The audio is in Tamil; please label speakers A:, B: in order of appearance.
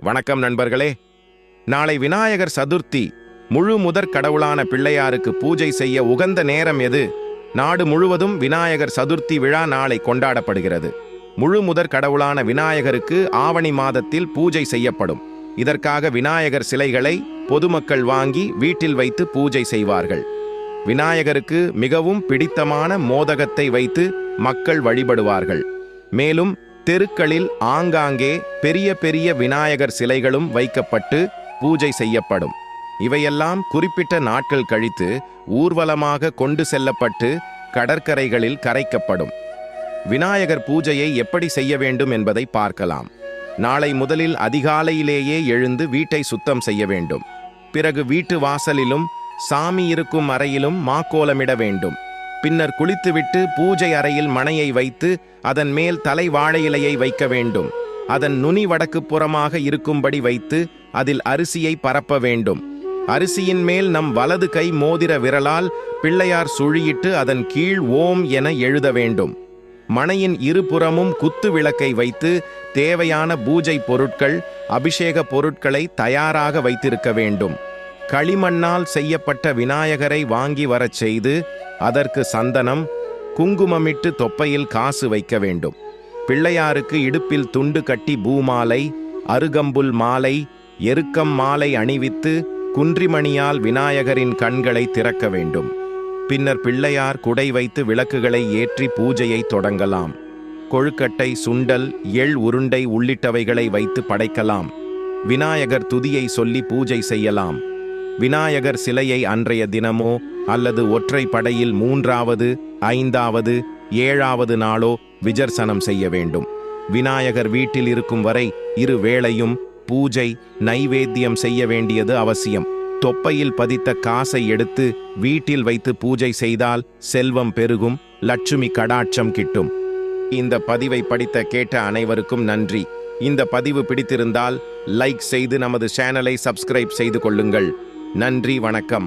A: வணக்கம் நண்பர்களே. நாளை விநாயகர் சதுர்த்தி. முழு முதற் கடவுளான பிள்ளையாருக்கு பூஜை செய்ய உகந்த நேரம் எது? நாடு முழுவதும் விநாயகர் சதுர்த்தி விழா நாளை கொண்டாடப்படுகிறது. முழு முதற் கடவுளான விநாயகருக்கு ஆவணி மாதத்தில் பூஜை செய்யப்படும். இதற்காக விநாயகர் சிலைகளை பொதுமக்கள் வாங்கி வீட்டில் வைத்து பூஜை செய்வார்கள். விநாயகருக்கு மிகவும் பிடித்தமான மோதகத்தை வைத்து மக்கள் வழிபடுவார்கள். மேலும் தெருக்களில் ஆங்காங்கே பெரிய பெரிய விநாயகர் சிலைகளும் வைக்கப்பட்டு பூஜை செய்யப்படும். இவையெல்லாம் குறிப்பிட்ட நாட்கள் கழித்து ஊர்வலமாக கொண்டு செல்லப்பட்டு கடற்கரைகளில் கரைக்கப்படும். விநாயகர் பூஜையை எப்படி செய்ய வேண்டும் என்பதை பார்க்கலாம். நாளை முதலில் அதிகாலையிலேயே எழுந்து வீட்டை சுத்தம் செய்ய வேண்டும். பிறகு வீட்டு வாசலிலும் சாமி இருக்கும் அறையிலும் மாக்கோலமிட வேண்டும். பின்னர் குளித்துவிட்டு பூஜை அறையில் மணையை வைத்து அதன் மேல் தலை வாழை இலையை வைக்க வேண்டும். அதன் நுனி வடக்கு புறமாக இருக்கும்படி வைத்து அதில் அரிசியை பரப்ப வேண்டும். அரிசியின் மேல் நம் வலது கை மோதிர விரலால் பிள்ளையார் சுழியிட்டு அதன் கீழ் ஓம் என எழுத வேண்டும். மணையின் இருபுறமும் குத்து விளக்கை வைத்து தேவையான பூஜை பொருட்கள், அபிஷேக பொருட்களை தயாராக வைத்திருக்க வேண்டும். களிமண்ணால் செய்யப்பட்ட விநாயகரை வாங்கி வரச் செய்து அதற்கு சந்தனம், குங்குமமிட்டு தொப்பையில் காசு வைக்க வேண்டும். பிள்ளையாருக்கு இடுப்பில் துண்டு கட்டி பூமாலை, அருகம்புல் மாலை, எருக்கம் மாலை அணிவித்து குன்றிமணியால் விநாயகரின் கண்களை திறக்க வேண்டும். பின்னர் பிள்ளையார் குடை வைத்து விளக்குகளை ஏற்றி பூஜையை தொடங்கலாம். கொழுக்கட்டை, சுண்டல், எள் உருண்டை உள்ளிட்டவைகளை வைத்து படைக்கலாம். விநாயகர் துதியை சொல்லி பூஜை செய்யலாம். விநாயகர் சிலையை அன்றைய தினமோ அல்லது ஒற்றை படையில் 3வது, 5வது, 7வது நாளோ விஜர்சனம் செய்ய வேண்டும். விநாயகர் வீட்டில் இருக்கும் வரை இரு வேளையும் பூஜை, நைவேத்தியம் செய்ய வேண்டியது அவசியம். தொப்பையில் பதித்த காசை எடுத்து வீட்டில் வைத்து பூஜை செய்தால் செல்வம் பெருகும், லட்சுமி கடாட்சம் கிட்டும். இந்த பதிவை படித்த கேட்ட அனைவருக்கும் நன்றி. இந்த பதிவு பிடித்திருந்தால் லைக் செய்து நமது சேனலை சப்ஸ்கிரைப் செய்து கொள்ளுங்கள். நன்றி, வணக்கம்.